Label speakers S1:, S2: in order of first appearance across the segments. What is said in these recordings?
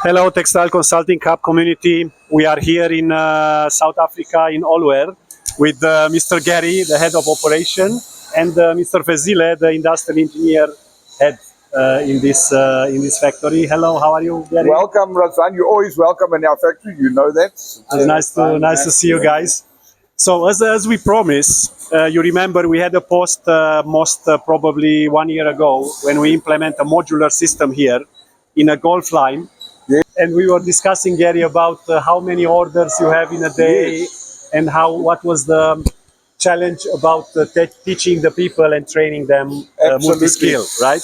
S1: Hello, Textile Consulting Hub community. We are here in South Africa, in 𝗪𝗿𝗲, with Mr. Gary, the head of operation, and Mr. 𝗪𝗍𝒂𝗪, the industrial engineer head in this factory. Hello, how are you, Gary?
S2: Welcome, Razvan. You're always welcome in our factory. You know that.
S1: It's nice to see you guys. So, as we promised, you remember we had a post most probably 1 year ago when we implement a modular system here in a golf line. And we were discussing, Gary, about how many orders you have in a day, and what was the challenge about teaching the people and training them multi-skill, right?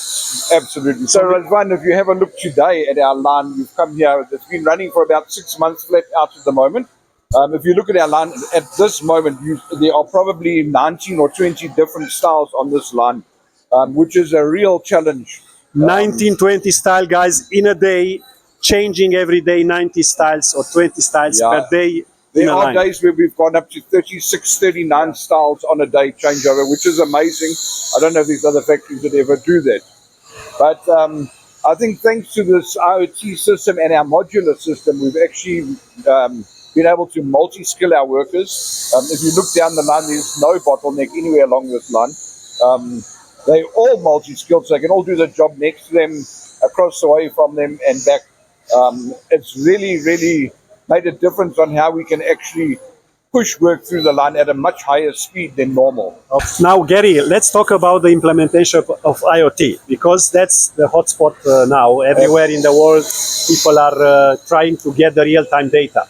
S2: Absolutely. So, Razvan, if you have a look today at our line, we've come here, it's been running for about 6 months flat out at the moment. If you look at our line, at this moment, there are probably 19 or 20 different styles on this line, which is a real challenge.
S1: 19, 20 style, guys, in a day. Changing every day 90 styles or 20 styles per day.
S2: There are days where we've gone up to 36, 39 styles on a day changeover, which is amazing. I don't know if there's other factories that ever do that. But I think thanks to this IoT system and our modular system, we've actually been able to multi-skill our workers. If you look down the line, there's no bottleneck anywhere along this line. They're all multi-skilled, so they can all do the job next to them, across the way from them, and back. It's really made a difference on how we can actually push work through the line at a much higher speed than normal.
S1: Now, Gary, let's talk about the implementation of IoT, because that's the hotspot now. Everywhere in the world, people are trying to get the real-time data.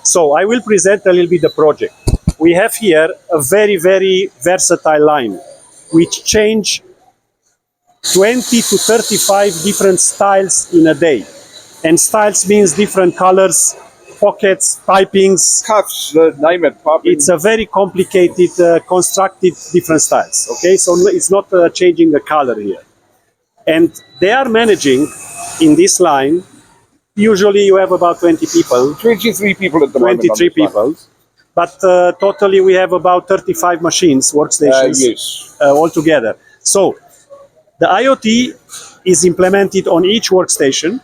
S1: So I will present a little bit the project. We have here a very versatile line, which change 20 to 35 different styles in a day. And styles means different colors, pockets, pipings.
S2: Cuffs, name it. Piping.
S1: It's a very complicated, constructed different styles. Okay, so it's not changing the color here. And they are managing in this line. Usually you have about 20 people.
S2: 23 people at the moment.
S1: 23 people. But totally we have about 35 machines, workstations, all together. So the IoT is implemented on each workstation,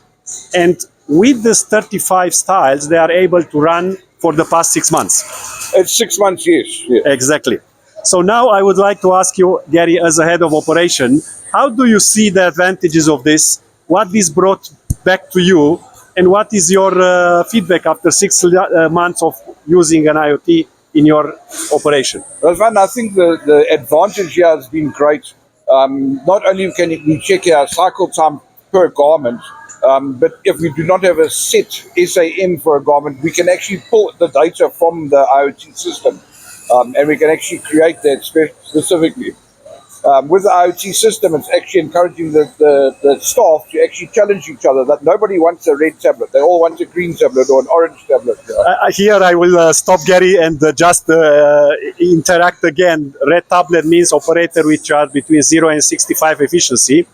S1: and with these 35 styles, they are able to run for the past 6 months.
S2: It's 6 months, yes.
S1: Exactly. So now I would like to ask you, Gary, as a head of operation, how do you see the advantages of this? What this brought back to you, and what is your feedback after 6 months of using an IoT in your operation?
S2: Razvan, I think the advantage here has been great. Not only can we check our cycle time per garment, but if we do not have a set SAM for a garment, we can actually pull the data from the IoT system, and we can actually create that specifically. With the IoT system, it's actually encouraging the staff to actually challenge each other. That nobody wants a red tablet; they all want a green tablet or an orange tablet.
S1: Here I will stop, Gary, and just interact again. Red tablet means operator which are between 0 and 65 efficiency.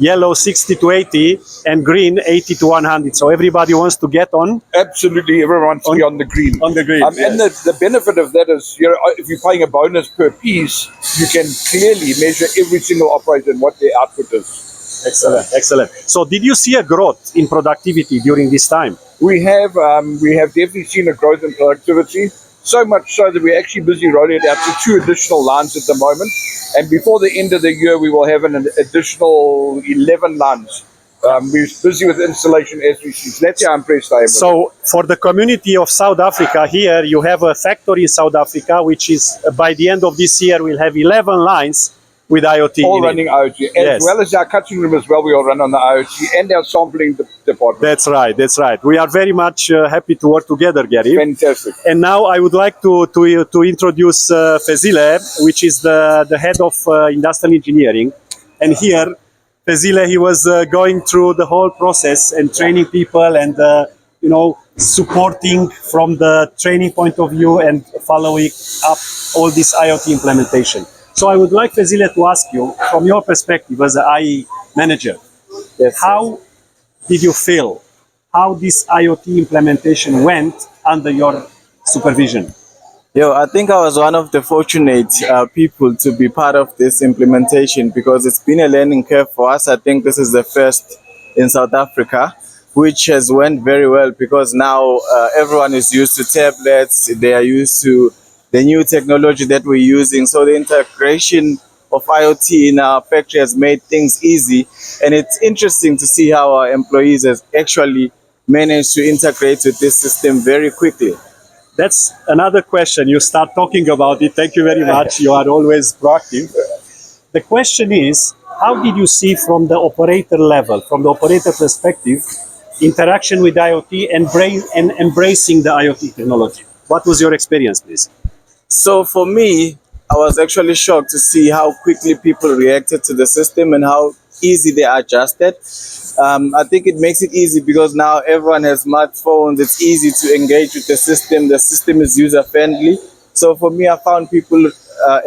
S1: Yellow 60 to 80, and green 80 to 100. So everybody wants to get on.
S2: Absolutely, everyone wants to be on the green.
S1: On the green, yes.
S2: And the benefit of that is, if you're paying a bonus per piece, you can clearly measure every single operator and what their output is.
S1: Excellent. So did you see a growth in productivity during this time?
S2: We have definitely seen a growth in productivity. So much so that we're actually busy rolling it out to 2 additional lines at the moment. And before the end of the year, we will have an additional 11 lines. We're busy with installation as we speak. That's how impressed I am.
S1: So for the community of South Africa here, you have a factory in South Africa, which is by the end of this year, we'll have 11 lines with IoT.
S2: All running IoT. As well as our cutting room as well, we all run on the IoT, and our sampling department.
S1: That's right. We are very much happy to work together, Gary.
S2: Fantastic.
S1: And now I would like to introduce 𝗪𝗍𝒂𝗪, which is the head of industrial engineering. And here, 𝗪𝗍𝒂𝗪, he was going through the whole process and training people and, supporting from the training point of view and following up all this IoT implementation. So I would like, 𝗪𝗍𝒂𝗪, to ask you, from your perspective as an IE manager, how did you feel how this IoT implementation went under your supervision?
S3: I think I was one of the fortunate people to be part of this implementation, because it's been a learning curve for us. I think this is the first in South Africa. which has went very well because now everyone is used to tablets. They are used to the new technology that we're using. So the integration of IoT in our factory has made things easy. And it's interesting to see how our employees have actually managed to integrate with this system very quickly.
S1: That's another question. You start talking about it. Thank you very much. You are always proactive. The question is, how did you see from the operator level, from the operator perspective, interaction with IoT and embracing the IoT technology? What was your experience, please?
S3: So for me, I was actually shocked to see how quickly people reacted to the system and how easy they adjusted. I think it makes it easy because now everyone has smartphones. It's easy to engage with the system. The system is user-friendly. So for me, I found people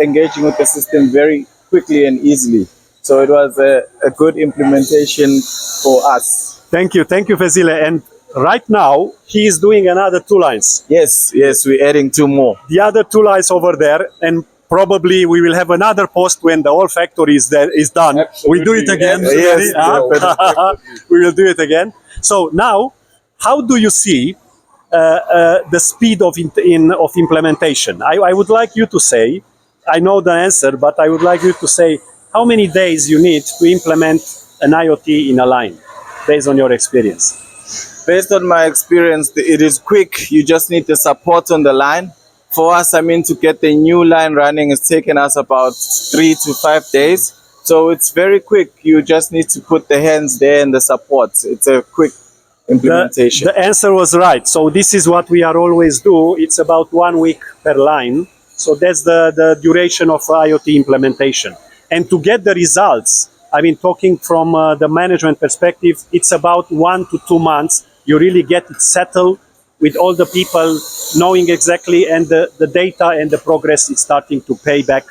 S3: engaging with the system very quickly and easily. So it was a good implementation for us.
S1: Thank you, Fezile. And right now, he is doing another 2 lines.
S3: Yes, we're adding 2 more.
S1: The other 2 lines over there, and probably we will have another post when the whole factory is done.
S2: Absolutely.
S1: We do it again.
S3: Yes,
S1: We will do it again. So now, how do you see the speed of implementation? I would like you to say, I know the answer, but I would like you to say how many days you need to implement an IoT in a line, based on your experience.
S3: Based on my experience, it is quick. You just need the support on the line. For us, to get the new line running, it's taken us about 3 to 5 days. So it's very quick. You just need to put the hands there and the support. It's a quick implementation.
S1: The answer was right. So this is what we are always do. It's about 1 week per line. So that's the duration of IoT implementation. And to get the results, talking from the management perspective, it's about 1 to 2 months. You really get it settled with all the people knowing exactly, and the data and the progress is starting to pay back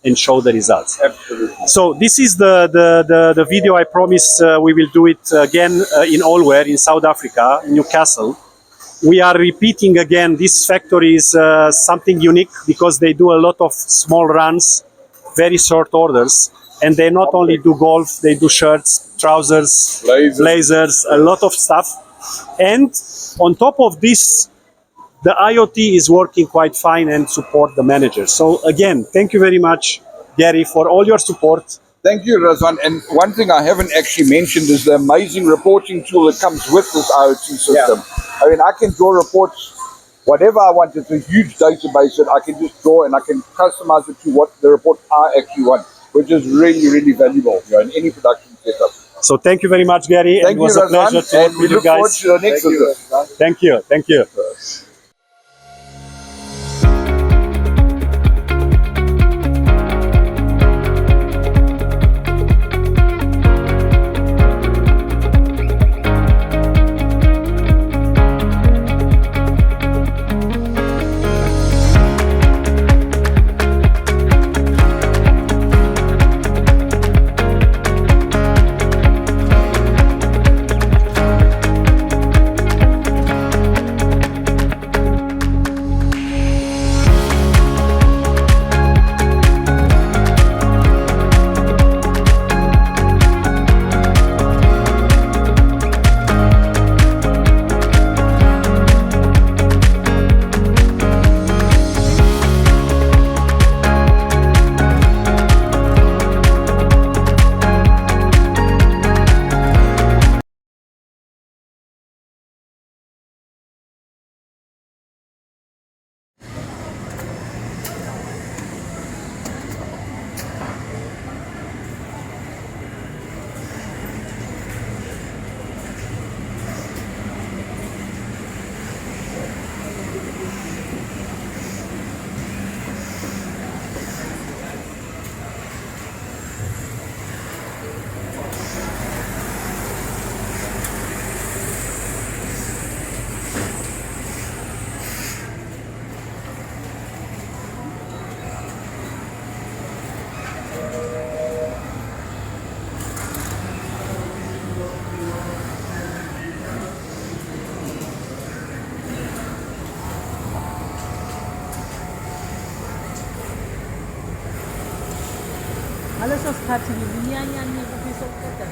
S1: and show the results.
S2: Absolutely.
S1: So this is the video. I promise we will do it again in Allware in South Africa, in Newcastle. We are repeating again. This factory is something unique because they do a lot of small runs, very short orders. And they not only do golf, they do shirts, trousers, blazers, a lot of stuff. And on top of this, the IoT is working quite fine and support the managers. So again, thank you very much, Gary, for all your support.
S2: Thank you, Razvan. And one thing I haven't actually mentioned is the amazing reporting tool that comes with this IoT system. Yeah. I can draw reports, whatever I want. It's a huge database that I can just draw and I can customize it to what the report I actually want, which is really, really valuable in any production setup.
S1: So thank you very much, Gary.
S2: Thank you,
S1: it was a pleasure to work with you guys.
S2: To the next
S1: Thank you. Thank you.
S4: ngaleso sikhathi ngibinyanyanye kubisa ukudla